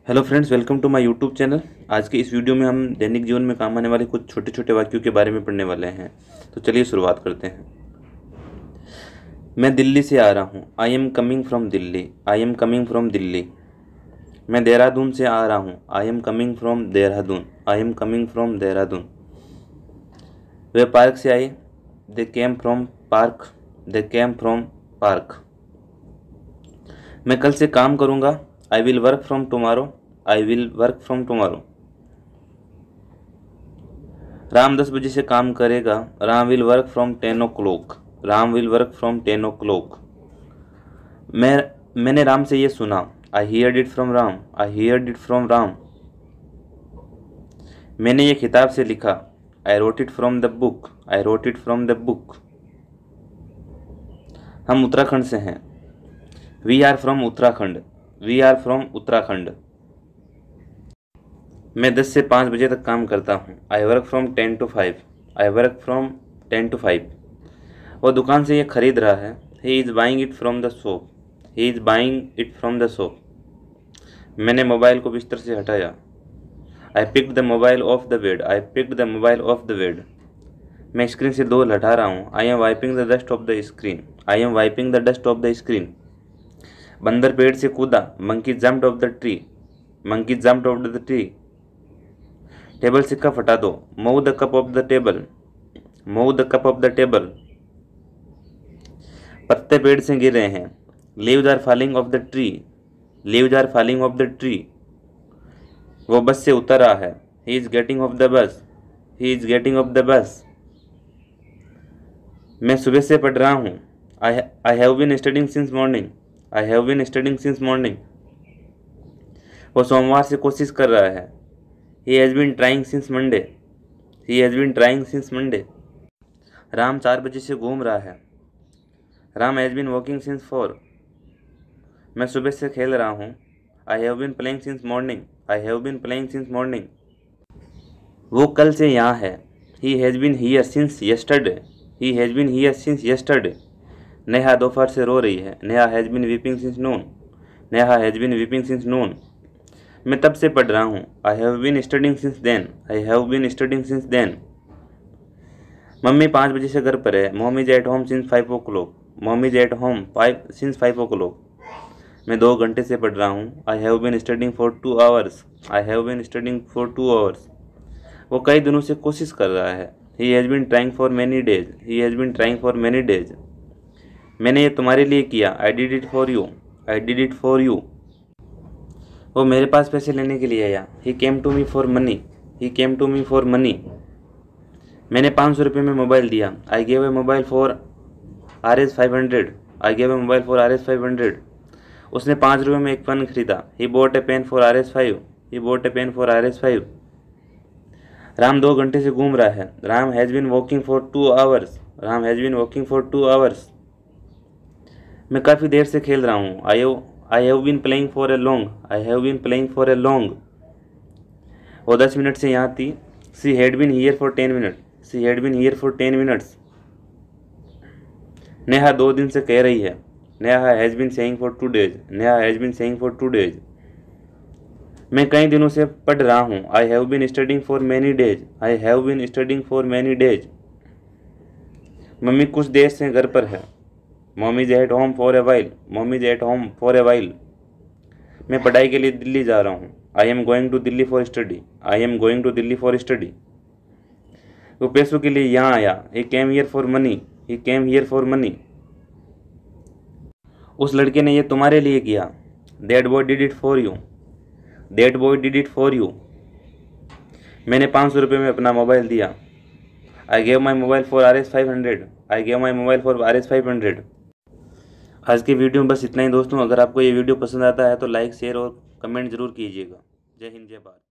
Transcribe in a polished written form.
Hello friends, welcome to my YouTube channel. आज के इस वीडियो में हम दैनिक जीवन में काम आने वाले कुछ छोटे छोटे वाक्यों के बारे में पढ़ने वाले हैं। तो चलिए शुरुआत करते हैं। मैं दिल्ली से आ रहा हूँ। I am coming from Delhi. I am coming from Delhi. मैं देहरादून से आ रहा हूँ। I am coming from Dehradun. I am coming from Dehradun. वे पार्क से आए। They came from park. They came from park. मैं कल से काम करूँगा। I will work from tomorrow. I will work from tomorrow. Ram 10 बजे से काम करेगा। Ram will work from 10 o'clock। Ram will work from 10 o'clock। मैंने राम से ये सुना। I heard it from Ram. I heard it from Ram. मैंने ये किताब से लिखा। I wrote it from the book. I wrote it from the book. हम उत्तराखंड से हैं। We are from Uttarakhand. We are from Uttarakhand. मैं 10 से 5 बजे तक काम करता हूँ। I work from 10 to 5। I work from 10 to 5। वो दुकान से ये खरीद रहा है। He is buying it from the shop. He is buying it from the shop. मैंने मोबाइल को बिस्तर से हटाया। I picked the mobile of the bed. I picked the mobile of the bed. मैं स्क्रीन से धूल हटा रहा हूँ। I M wiping the dust of the screen. I am wiping the dust of the screen. बंदर पेड़ से कूदा। Monkey jumped off the tree. Monkey jumped off the tree. Table से कप हटा दो। Move the cup off the table. Move the cup off the table. पत्ते पेड़ से गिर रहे हैं। Leaves are falling off the tree. Leaves are falling off the tree. वो बस से उतर रहा है। He is getting off the bus. He is getting off the bus. मैं सुबह से पढ़ रहा हूँ। I have been studying since morning. I have been studying since morning. वो सोमवार से कोशिश कर रहा है। He has been trying since Monday. He has been trying since Monday. Ram 4 बजे से घूम रहा है। Ram has been walking since 4। मैं सुबह से खेल रहा हूँ। I have been playing since morning. I have been playing since morning. वो कल से यहाँ है। He has been here since yesterday. He has been here since yesterday. Neha दोपहर से रो रही है। Neha has been weeping since noon. Neha has been weeping since noon. मैं तब से पढ़ रहा हूँ। I have been studying since then. I have been studying since then. Mummy 5 बजे से घर पर है। Mom is at home since 5 o'clock। Mom is at home since 5 o'clock। मैं 2 घंटे से पढ़ रहा हूँ। I have been studying for 2 hours। I have been studying for 2 hours। वो कई दिनों से कोशिश कर रहा है। He has been trying for many days. He has been trying for many days. मैंने ये तुम्हारे लिए किया। I did it for you. I did it for you. वो मेरे पास पैसे लेने के लिए आया। He came to me for money. He came to me for money. मैंने 500 रुपये में मोबाइल दिया। I gave a mobile for Rs 500। I gave a mobile for Rs 500। उसने 5 रुपये में एक पेन खरीदा। He bought a pen for Rs 5। He bought a pen for Rs 5। Ram 2 घंटे से घूम रहा है। Ram has been walking for 2 hours। Ram has been walking for 2 hours। मैं काफ़ी देर से खेल रहा हूँ। I have been playing for a long. I have been playing for a long. वो 10 मिनट से यहाँ थी। She had been here for 10 minutes. She had been here for 10 minutes. Neha 2 दिन से कह रही है। Neha has been saying for 2 days. Neha has been saying for 2 days. मैं कई दिनों से पढ़ रहा हूँ। I have been studying for many days. I have been studying for many days. मम्मी कुछ देर से घर पर है। Mom is at home for a while. Mom is at home for a while. मैं पढ़ाई के लिए दिल्ली जा रहा हूँ। I am going to Delhi for study. I am going to Delhi for study. वो पैसों के लिए यहाँ आया। He came here for money. He came here for money. उस लड़के ने ये तुम्हारे लिए किया। That boy did it for you. That boy did it for you. मैंने 500 रुपये में अपना मोबाइल दिया। I gave my mobile for Rs 500। I gave my mobile for Rs 500। आज के वीडियो में बस इतना ही दोस्तों। अगर आपको ये वीडियो पसंद आता है तो लाइक, शेयर और कमेंट ज़रूर कीजिएगा। जय हिंद, जय भारत।